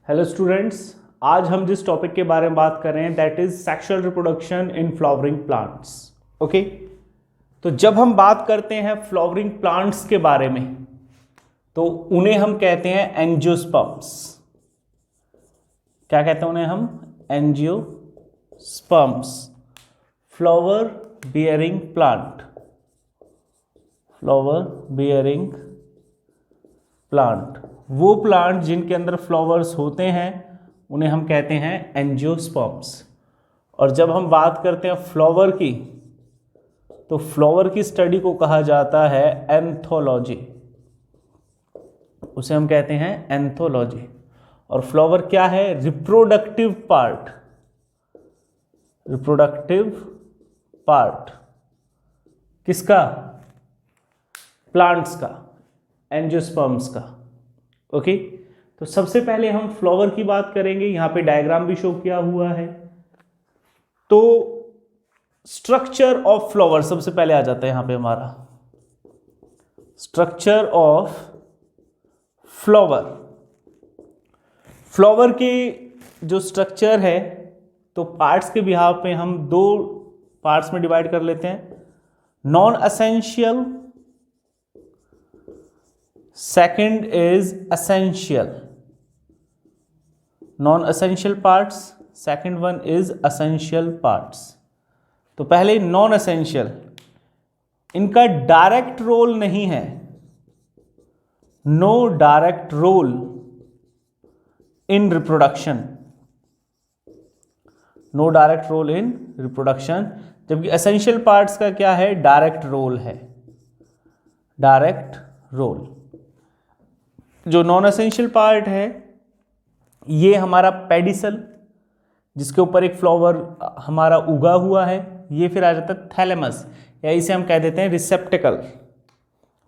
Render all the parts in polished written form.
Hello students, आज हम जिस टॉपिक के बारे में बात कर रहे हैं that is sexual reproduction in flowering plants. Okay, तो जब हम बात करते हैं फ्लावरिंग प्लांट्स के बारे में तो उन्हें हम कहते हैं एंजियोस्पर्म्स। क्या कहते हैं उन्हें हम? Angiosperms. Flower bearing plant, flower bearing plant, वो प्लांट जिनके अंदर फ्लावर्स होते हैं उन्हें हम कहते हैं एंजियोस्पर्म्स। और जब हम बात करते हैं फ्लावर की तो फ्लावर की स्टडी को कहा जाता है एंथोलॉजी, उसे हम कहते हैं एंथोलॉजी। और फ्लावर क्या है? रिप्रोडक्टिव पार्ट, रिप्रोडक्टिव पार्ट किसका? प्लांट्स का, एंजियोस्पर्म्स का। ओके, तो सबसे पहले हम फ्लावर की बात करेंगे। यहां पे डायग्राम भी शो किया हुआ है। तो स्ट्रक्चर ऑफ फ्लावर सबसे पहले आ जाता है यहां पे हमारा स्ट्रक्चर ऑफ फ्लावर। फ्लावर के जो स्ट्रक्चर है तो पार्ट्स के बिहाफ पे हम दो पार्ट्स में डिवाइड कर लेते हैं, non essential, second is essential. Non essential parts, second one is essential parts. तो पहले नॉन एसेंशियल, इनका डायरेक्ट रोल नहीं है, no direct role in reproduction, no direct role in reproduction. जबकि एसेंशियल पार्ट्स का क्या है? डायरेक्ट रोल है, डायरेक्ट रोल। जो नॉन एसेंशियल पार्ट है ये हमारा पेडिसल, जिसके ऊपर एक फ्लावर हमारा उगा हुआ है, ये फिर आ जाता है थैलेमस, या इसे हम कह देते हैं रिसेप्टिकल।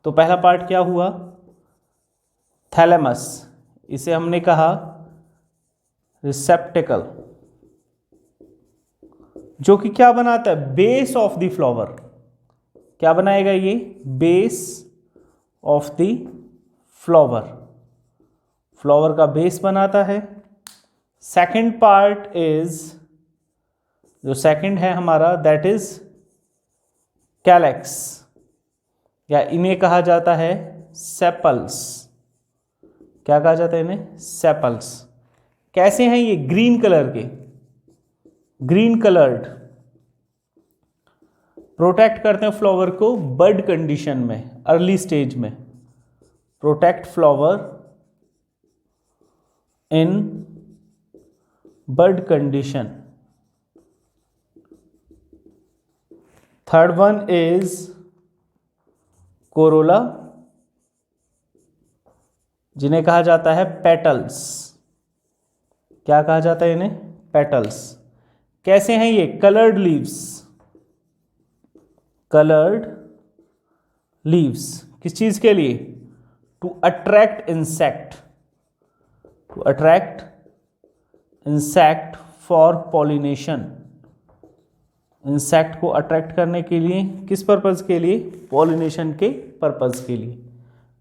तो पहला पार्ट क्या हुआ? थैलेमस, इसे हमने कहा रिसेप्टिकल, जो कि क्या बनाता है? Base of the flower. क्या बनाएगा ये? Base of the flower, flower का बेस बनाता है। सेकंड पार्ट इज, जो सेकंड है हमारा, दैट इज कैलेक्स, या इन्हें कहा जाता है सेपल्स। क्या कहा जाता है इन्हें? सेपल्स। कैसे हैं ये? ग्रीन कलर के, ग्रीन कलर्ड, प्रोटेक्ट करते हैं फ्लावर को बड कंडीशन में, अर्ली स्टेज में, protect flower in bud condition. Third one is corolla, जिन्हें कहा जाता है पेटल्स। क्या कहा जाता है इन्हें? पेटल्स। कैसे हैं ये? Coloured leaves, coloured leaves. किस चीज के लिए? To attract insect, to attract insect for pollination. Insect को अट्रैक्ट करने के लिए, किस पर्पज के लिए? पॉलिनेशन के पर्पज के लिए।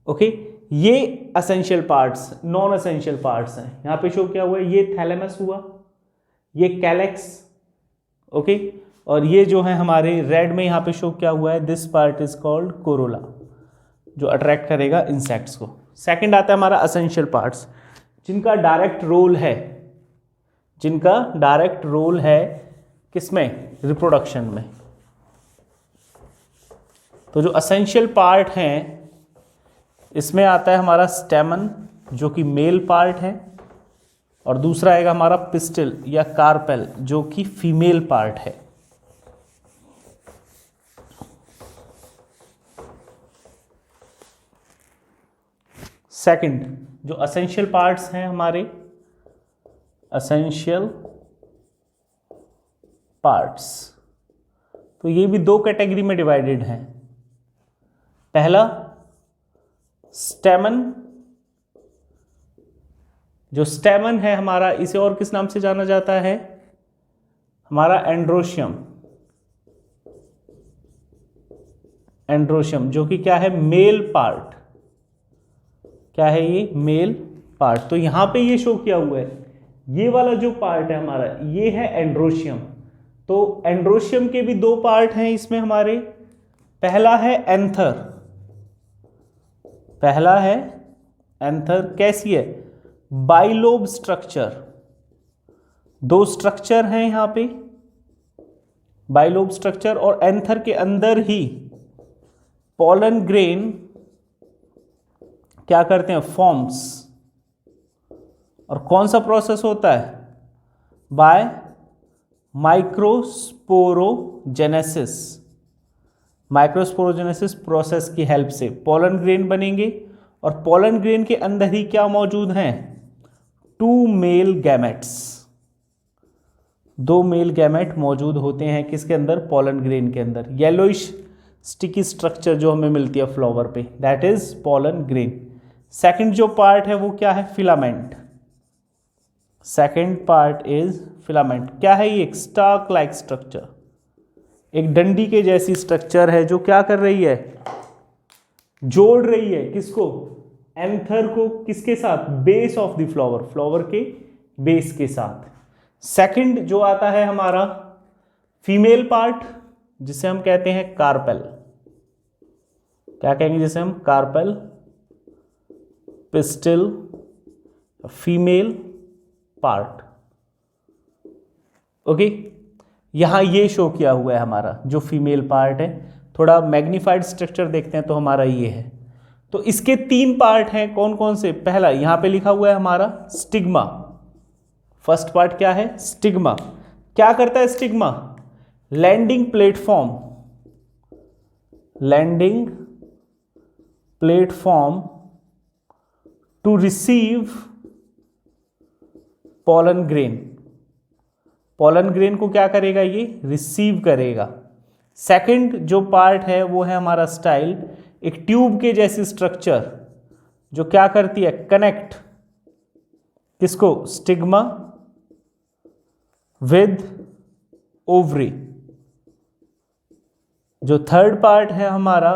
ओके, ये essential parts, non essential parts हैं। यहां पे शो क्या हुआ है? ये थैलेमस हुआ, ये कैलेक्स। ओके, और ये जो है हमारे रेड में यहां पे शो क्या हुआ है? This part is called Corolla, जो अट्रैक्ट करेगा इंसेक्ट्स को। सेकंड आता है हमारा एसेंशियल पार्ट्स, जिनका डायरेक्ट रोल है, जिनका डायरेक्ट रोल है किसमें? रिप्रोडक्शन में। तो जो एसेंशियल पार्ट हैं इसमें आता है हमारा स्टेमन, जो कि मेल पार्ट है, और दूसरा आएगा हमारा पिस्टिल या कार्पेल, जो कि फीमेल पार्ट है। सेकंड, जो एसेंशियल पार्ट्स हैं हमारे, एसेंशियल पार्ट्स, तो ये भी दो कैटेगरी में डिवाइडेड हैं। पहला स्टेमन, जो स्टेमन है हमारा, इसे और किस नाम से जाना जाता है? हमारा एंड्रोशियम, एंड्रोशियम, जो कि क्या है? Male part. क्या है ये? Male part. तो यहां पे ये शो किया हुआ है, ये वाला जो पार्ट है हमारा, ये है एंड्रोशियम। तो एंड्रोशियम के भी दो पार्ट हैं इसमें हमारे। पहला है एंथर, पहला है एंथर। कैसी है? Bilobe structure. दो स्ट्रक्चर हैं यहां पे, बाइलोब स्ट्रक्चर, और एंथर के अंदर ही पॉलन ग्रेन क्या करते हैं? फॉर्म्स। और कौन सा प्रोसेस होता है? By microsporogenesis. माइक्रोस्पोरोजेनेसिस प्रोसेस की हेल्प से पॉलन ग्रेन बनेंगे, और पॉलन ग्रेन के अंदर ही क्या मौजूद हैं? 2 मेल गैमेट्स। 2 मेल गैमेट मौजूद होते हैं किसके अंदर? पॉलन ग्रेन के अंदर। येलोइश स्टिकी स्ट्रक्चर जो हमें मिलती है फ्लावर पे, that is pollen grain. Second जो पार्ट है वो क्या है? Filament. Second part is filament. क्या है ये? एक स्टाक लाइक स्ट्रक्चर, एक डंडी के जैसी स्ट्रक्चर है जो क्या कर रही है? जोड़ रही है किसको? एंथर को किसके साथ? Base of the flower, flower के बेस के साथ। सेकंड जो आता है हमारा फीमेल पार्ट, जिसे हम कहते हैं कार्पेल। क्या कहेंगे जिसे हम? Carpel, pistil, female part. Okay, यहां ये शो किया हुआ है हमारा जो फीमेल पार्ट है। थोड़ा मैग्नीफाइड स्ट्रक्चर देखते हैं तो हमारा ये है। तो इसके 3 पार्ट हैं, कौन कौन से? पहला यहां पे लिखा हुआ है हमारा स्टिग्मा। फर्स्ट पार्ट क्या है? स्टिग्मा। क्या करता है stigma? Landing platform, landing platform to receive pollen grain. Pollen grain को क्या करेगा? ये रिसीव करेगा। सेकंड जो पार्ट है वो है हमारा स्टाइल, एक ट्यूब के जैसी स्ट्रक्चर जो क्या करती है? कनेक्ट किसको? Stigma with ovary. जो थर्ड पार्ट है हमारा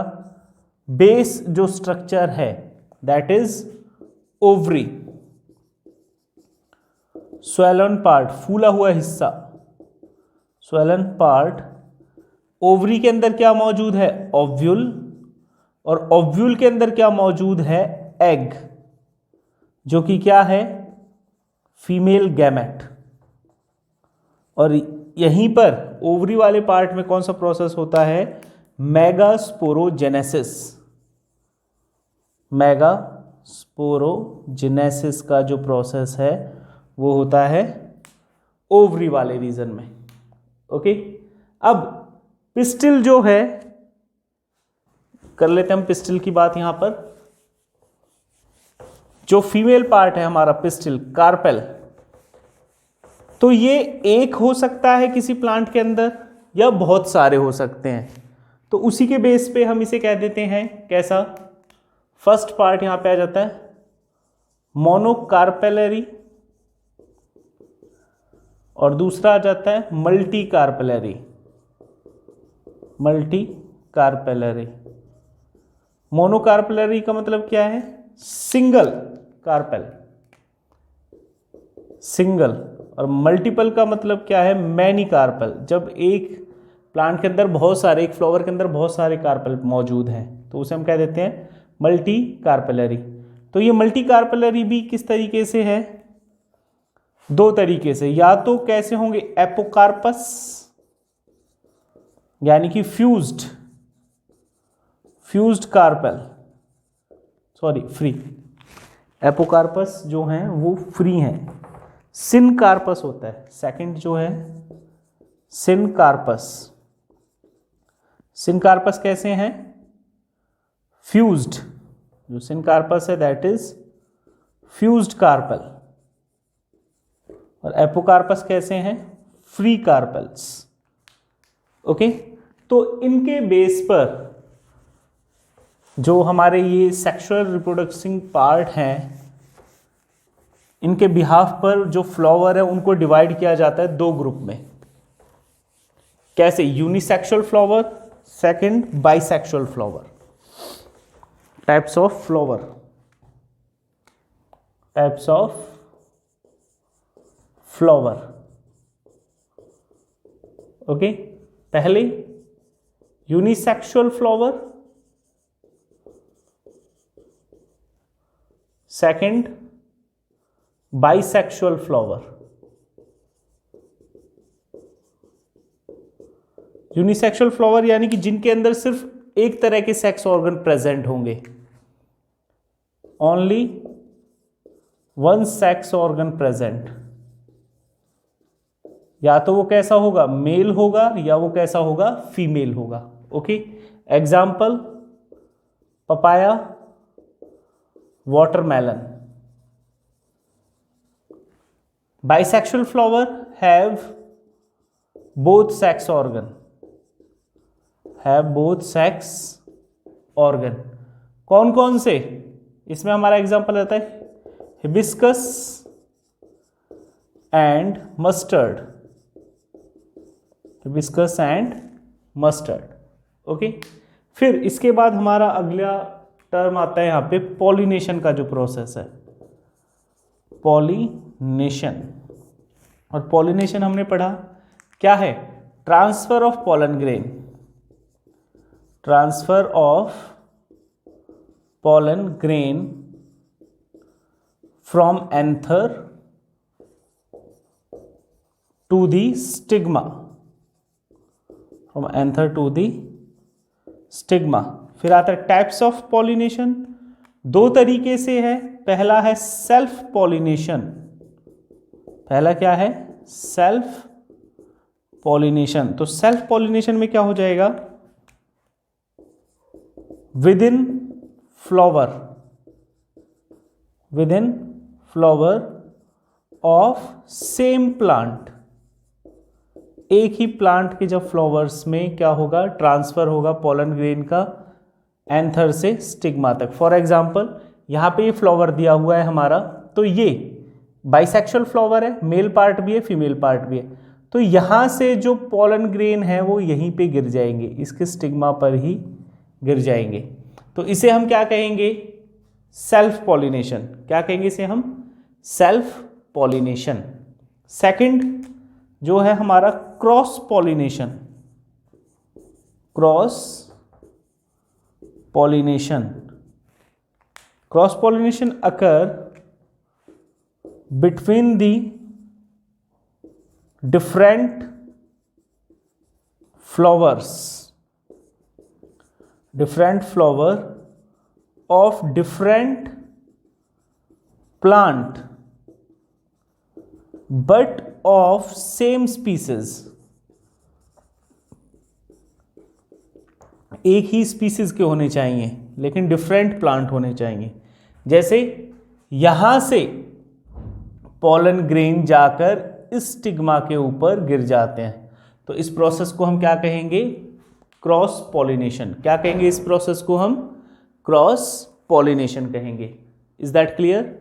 बेस जो स्ट्रक्चर है, that is ovary. Swollen part, फूला हुआ हिस्सा, स्वेलन पार्ट। ओवरी के अंदर क्या मौजूद है? ओव्यूल, और ओव्यूल के अंदर क्या मौजूद है? एग, जो कि क्या है? Female gamete. और यहीं पर ओवरी वाले पार्ट में कौन सा प्रोसेस होता है? मेगास्पोरोजेनेसिस। मेगास्पोरोजेनेसिस का जो प्रोसेस है वो होता है ओवरी वाले रीजन में। ओके, अब पिस्टिल जो है, कर लेते हैं हम पिस्टिल की बात यहां पर। जो फीमेल पार्ट है हमारा पिस्टिल, कार्पेल, तो ये एक हो सकता है किसी प्लांट के अंदर या बहुत सारे हो सकते हैं। तो उसी के बेस पे हम इसे कह देते हैं कैसा? फर्स्ट पार्ट यहां पे आ जाता है मोनोकार्पेलरी, और दूसरा आ जाता है multi carpellary. Multi carpellary. Monocarpellary का मतलब क्या है? Single carpel, single. और मल्टीपल का मतलब क्या है? Many carpel. जब एक प्लांट के अंदर बहुत सारे, एक फ्लावर के अंदर बहुत सारे कार्पेल मौजूद हैं तो उसे हम कह देते हैं मल्टी कार्पेलरी। तो ये मल्टी कार्पेलरी भी किस तरीके से है? 2 तरीके से। या तो कैसे होंगे? एपोकार्पस, यानी कि fused carpel, sorry free. Apocarpous जो हैं वो फ्री हैं। सिनकार्पस होता है सेकंड जो है, सिनकार्पस। सिनकार्पस कैसे हैं? फ्यूज्ड। जो सिनकार्पस है दैट इज फ्यूज्ड कार्पेल। और एपोकार्पस कैसे हैं? Free carpels. ओके, तो इनके बेस पर जो हमारे ये सेक्सुअल रिप्रोडक्शन पार्ट हैं, इनके बिहाफ पर जो फ्लावर है उनको डिवाइड किया जाता है 2 ग्रुप में। कैसे? Unisexual flower, second bisexual flower. Types of flower. Types of flower. Okay, पहले unisexual flower, second bisexual flower. Unisexual flower यानी कि जिनके अंदर सिर्फ एक तरह के सेक्स ऑर्गन प्रेजेंट होंगे, only one sex organ present. या तो वो कैसा होगा, मेल होगा, या वो कैसा होगा, फीमेल होगा। Okay, example papaya, watermelon. Bisexual flower have both sex organ, कौन कौन से? इसमें हमारा एग्जाम्पल रहता है hibiscus and mustard, hibiscus and mustard. Okay, फिर इसके बाद हमारा अगला टर्म आता है यहां पे पॉलिनेशन का जो प्रोसेस है, पॉलिनेशन। और पॉलिनेशन हमने पढ़ा क्या है, transfer of pollen grain, transfer of pollen grain from anther to the stigma, from anther to the stigma. फिर आता है टाइप्स ऑफ पॉलिनेशन, दो तरीके से है। पहला है सेल्फ पॉलिनेशन, पहला क्या है, सेल्फ पॉलिनेशन। तो सेल्फ पॉलिनेशन में क्या हो जाएगा, with in flower, with in flower of same plant, एक ही प्लांट के जब फ्लावर्स में क्या होगा, ट्रांसफर होगा पॉलन ग्रेन का एंथर से स्टिग्मा तक। फॉर एग्जाम्पल यहाँ पे ये फ्लावर दिया हुआ है हमारा, तो ये बाइसेक्सुअल फ्लावर है, मेल पार्ट भी है फीमेल पार्ट भी है। तो यहाँ से जो पॉलन ग्रेन है वो यहीं पे गिर जाएंगे, इसके स्टिग्मा पर ही गिर जाएंगे। तो इसे हम क्या कहेंगे, सेल्फ पॉलिनेशन। क्या कहेंगे इसे हम, सेल्फ पॉलिनेशन। सेकंड जो है हमारा cross pollination, cross pollination. Cross pollination occur between the different flowers, different flower of different plant but of same species. एक ही स्पीसीज के होने चाहिए लेकिन डिफरेंट प्लांट होने चाहिए। जैसे यहां से पॉलन ग्रेन जाकर इस स्टिग्मा के ऊपर गिर जाते हैं, तो इस प्रोसेस को हम क्या कहेंगे, क्रॉस पॉलिनेशन। क्या कहेंगे इस प्रोसेस को हम, क्रॉस पॉलिनेशन कहेंगे। Is that clear?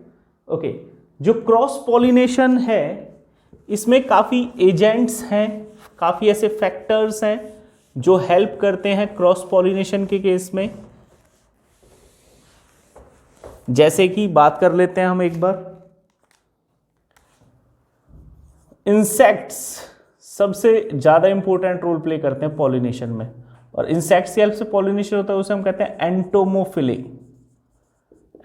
ओके, जो क्रॉस पॉलिनेशन है इसमें काफ़ी एजेंट्स हैं, काफ़ी ऐसे फैक्टर्स हैं जो हेल्प करते हैं क्रॉस पॉलिनेशन के केस में। जैसे कि बात कर लेते हैं हम एक बार, इंसेक्ट्स सबसे ज़्यादा इंपॉर्टेंट रोल प्ले करते हैं पॉलिनेशन में, और इंसेक्ट्स की हेल्प से पॉलिनेशन होता है उसे हम कहते हैं एंटोमोफिली,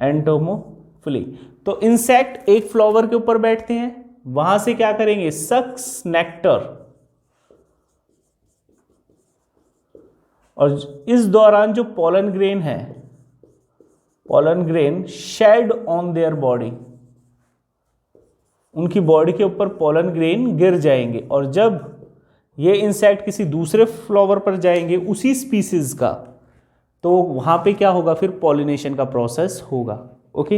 एंटोमोफिली। तो इंसेक्ट एक फ्लावर के ऊपर बैठते हैं, वहां से क्या करेंगे, सक्स नेक्टर, और इस दौरान जो पॉलन ग्रेन है, pollen grain shed on their body, उनकी बॉडी के ऊपर पॉलन ग्रेन गिर जाएंगे, और जब ये इंसेक्ट किसी दूसरे फ्लावर पर जाएंगे उसी स्पीसीज का, तो वहां पे क्या होगा, फिर पॉलिनेशन का प्रोसेस होगा। ओके,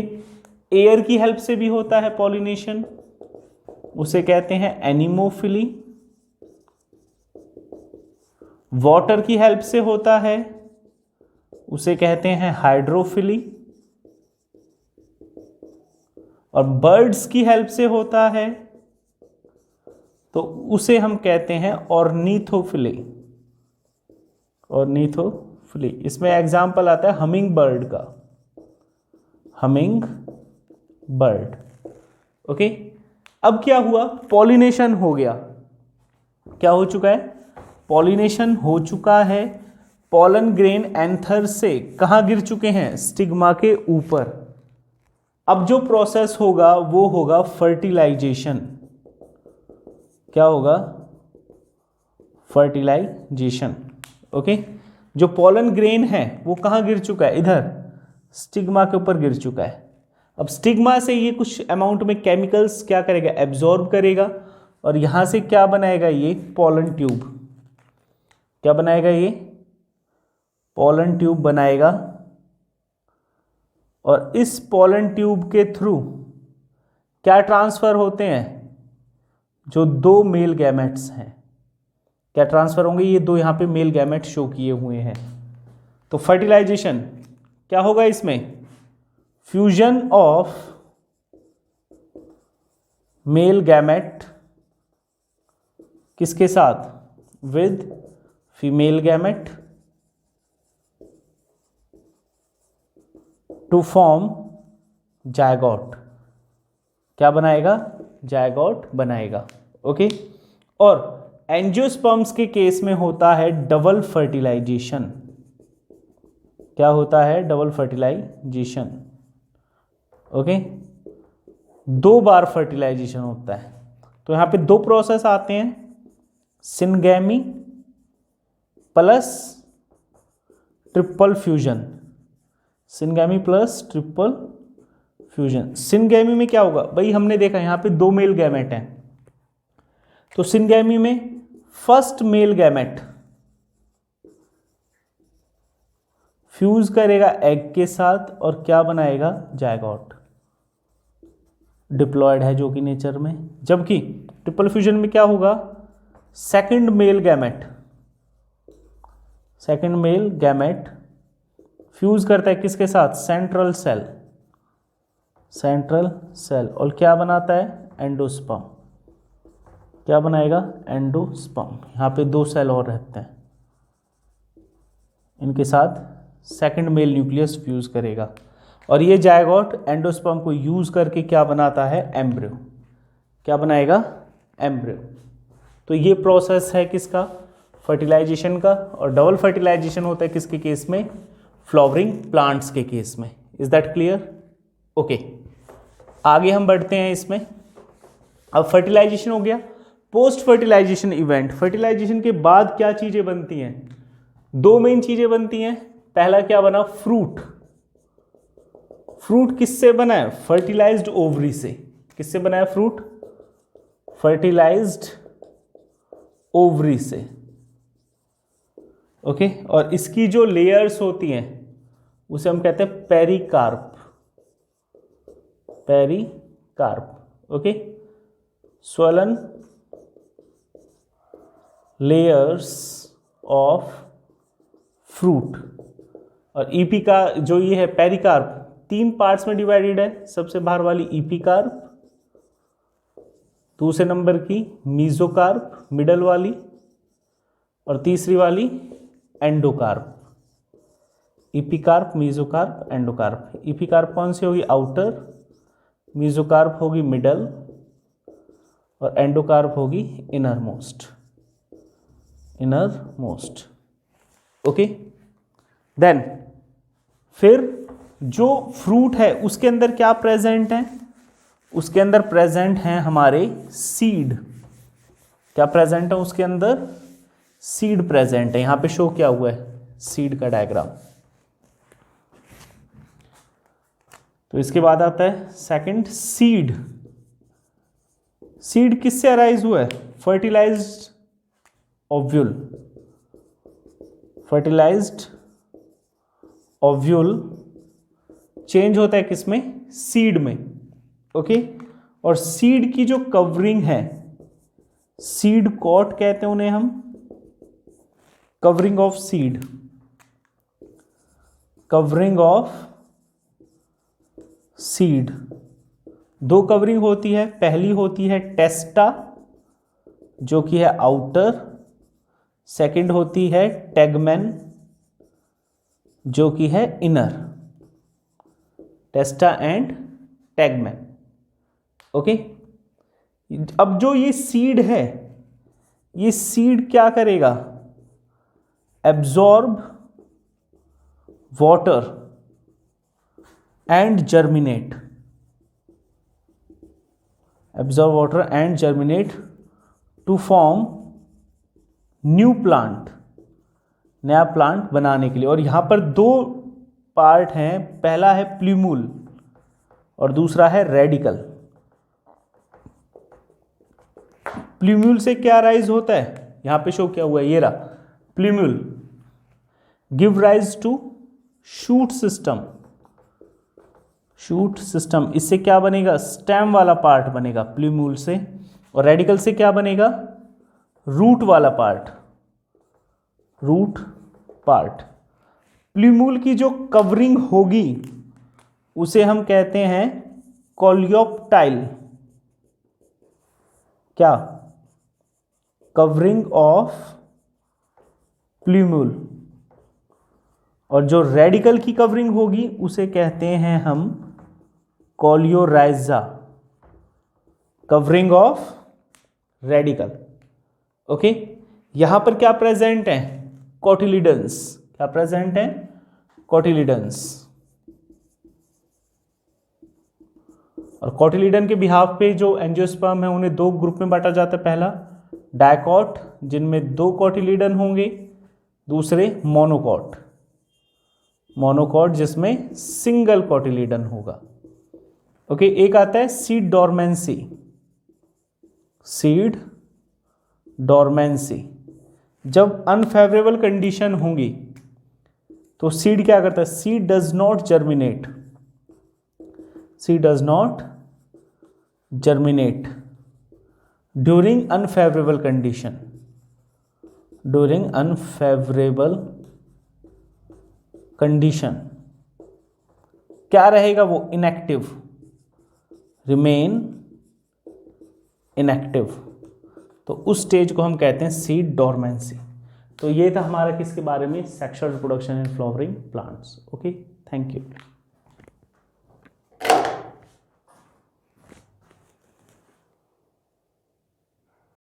एयर की हेल्प से भी होता है पॉलिनेशन, उसे कहते हैं एनिमोफिली। वाटर की हेल्प से होता है, उसे कहते हैं हाइड्रोफिली। और बर्ड्स की हेल्प से होता है तो उसे हम कहते हैं ऑर्निथोफिली, ऑर्निथोफिली। इसमें एग्जाम्पल आता है हमिंग बर्ड का, हमिंग बर्ड। ओके, अब क्या हुआ, पॉलिनेशन हो गया। क्या हो चुका है, पॉलिनेशन हो चुका है। पॉलन ग्रेन एंथर से कहां गिर चुके हैं, स्टिग्मा के ऊपर। अब जो प्रोसेस होगा वो होगा फर्टिलाइजेशन। क्या होगा, फर्टिलाइजेशन। ओके, जो पॉलन ग्रेन है वो कहां गिर चुका है, इधर स्टिग्मा के ऊपर गिर चुका है। अब स्टिग्मा से ये कुछ अमाउंट में केमिकल्स क्या करेगा, एब्जॉर्ब करेगा, और यहां से क्या बनाएगा, ये पॉलन ट्यूब। क्या बनाएगा, ये पॉलन ट्यूब बनाएगा। और इस पॉलन ट्यूब के थ्रू क्या ट्रांसफर होते हैं, जो दो मेल गैमेट्स हैं, क्या ट्रांसफर होंगे, ये दो यहां पे मेल गैमेट शो किए हुए हैं। तो फर्टिलाइजेशन क्या होगा इसमें, फ्यूजन ऑफ मेल गैमेट किसके साथ, with female gamete, to form zygote. क्या बनाएगा, जायगोट बनाएगा। ओके, और एंजियोस्पर्म्स के केस में होता है डबल फर्टिलाइजेशन। क्या होता है, डबल फर्टिलाइजेशन। ओके, दो बार फर्टिलाइजेशन होता है। तो यहां पे दो प्रोसेस आते हैं, syngamy plus triple fusion. Syngamy plus triple fusion. Syngamy में क्या होगा भाई, हमने देखा यहां पे दो मेल गैमेट हैं, तो सिनगैमी में फर्स्ट मेल गैमेट फ्यूज करेगा एग के साथ और क्या बनाएगा, जायगोट। डिप्लॉयड है जो कि नेचर में। जबकि ट्रिपल फ्यूजन में क्या होगा, सेकंड मेल गैमेट फ्यूज करता है किसके साथ, सेंट्रल सेल, और क्या बनाता है, एंडोस्पर्म। क्या बनाएगा, एंडोस्पर्म। यहां पे दो सेल और रहते हैं, इनके साथ सेकंड मेल न्यूक्लियस फ्यूज करेगा, और ये जायगोट एंडोस्पर्म को यूज करके क्या बनाता है, एम्ब्रियो। क्या बनाएगा, एम्ब्रियो। तो ये प्रोसेस है किसका, फर्टिलाइजेशन का। और डबल फर्टिलाइजेशन होता है किसके केस में, फ्लावरिंग प्लांट्स के केस में। Is that clear. ओके, आगे हम बढ़ते हैं इसमें। अब फर्टिलाइजेशन हो गया। पोस्ट फर्टिलाइजेशन इवेंट, फर्टिलाइजेशन के बाद क्या चीजें बनती हैं, दो मेन चीजें बनती हैं। पहला क्या बना, फ्रूट। फ्रूट किससे बना है, फर्टिलाइज्ड ओवरी से। किससे बना है फ्रूट, फर्टिलाइज्ड ओवरी से। ओके, और इसकी जो लेयर्स होती हैं उसे हम कहते हैं pericarp. Okay, swollen layers of fruit. और ईपी का जो ये है पेरिकार्प, तीन पार्ट्स में डिवाइडेड है। सबसे बाहर वाली ईपीकार्प, दूसरे नंबर की मीजोकार्प मिडल वाली, और तीसरी वाली endocarp. Epicarp, mesocarp, endocarp. Epicarp कौन सी होगी, आउटर, मीजोकार्प होगी मिडल, और एंडोकार्प होगी इनर मोस्ट। ओके, देन फिर जो फ्रूट है उसके अंदर क्या प्रेजेंट है, उसके अंदर प्रेजेंट हैं हमारे सीड। क्या प्रेजेंट है उसके अंदर, सीड प्रेजेंट है। यहां पे शो क्या हुआ है, सीड का डायग्राम। तो इसके बाद आता है सेकंड, सीड। सीड किससे अराइज हुआ है, फर्टिलाइज्ड ओव्यूल चेंज होता है किसमें, सीड में। ओके, और सीड की जो कवरिंग है, सीड कॉट कहते हैं उन्हें हम, कवरिंग ऑफ सीड। दो कवरिंग होती है, पहली होती है टेस्टा जो कि है आउटर, सेकंड होती है टेगमेन जो कि है inner. Testa and tegmen. Okay, अब जो ये सीड है, ये सीड क्या करेगा? Absorb water and germinate, absorb water and germinate to form new plant, नया प्लांट बनाने के लिए। और यहां पर दो पार्ट हैं, पहला है प्ल्यूमूल और दूसरा है रेडिकल। प्ल्यूमूल से क्या राइज होता है, यहां पे शो क्या हुआ है, ये रहा plumule give rise to shoot system, shoot system, इससे क्या बनेगा? स्टेम वाला पार्ट बनेगा प्ल्यूमूल से। और रेडिकल से क्या बनेगा? रूट वाला पार्ट, रूट पार्ट। प्ल्यूमूल की जो कवरिंग होगी उसे हम कहते हैं कोलियोप्टाइल, क्या? Covering of प्ल्यूमूल। और जो रेडिकल की कवरिंग होगी उसे कहते हैं हम coleorhiza, covering of radical. Okay, यहां पर क्या प्रेजेंट है? कोटिलिडन्स। क्या प्रेजेंट है? कोटिलिडन्स। और कोटिलिडन के बिहाफ पे जो एंजियोस्पर्म है उन्हें दो ग्रुप में बांटा जाता है। पहला डायकॉट, जिनमें दो कोटिलिडन होंगे, दूसरे मोनोकॉट, मोनोकॉट जिसमें सिंगल कोटिलिडन होगा। ओके, एक आता है सीड डोरमेंसी, सीड डोरमेंसी। जब अनफेवरेबल कंडीशन होंगी तो सीड क्या करता है? Seed does not germinate, seed does not germinate during unfavourable condition, during unfavourable condition क्या रहेगा वो? Inactive, remain inactive. तो उस स्टेज को हम कहते हैं सीड डोरमेंसी। तो ये था हमारा किसके बारे में? Sexual reproduction in flowering plants. Okay, thank you.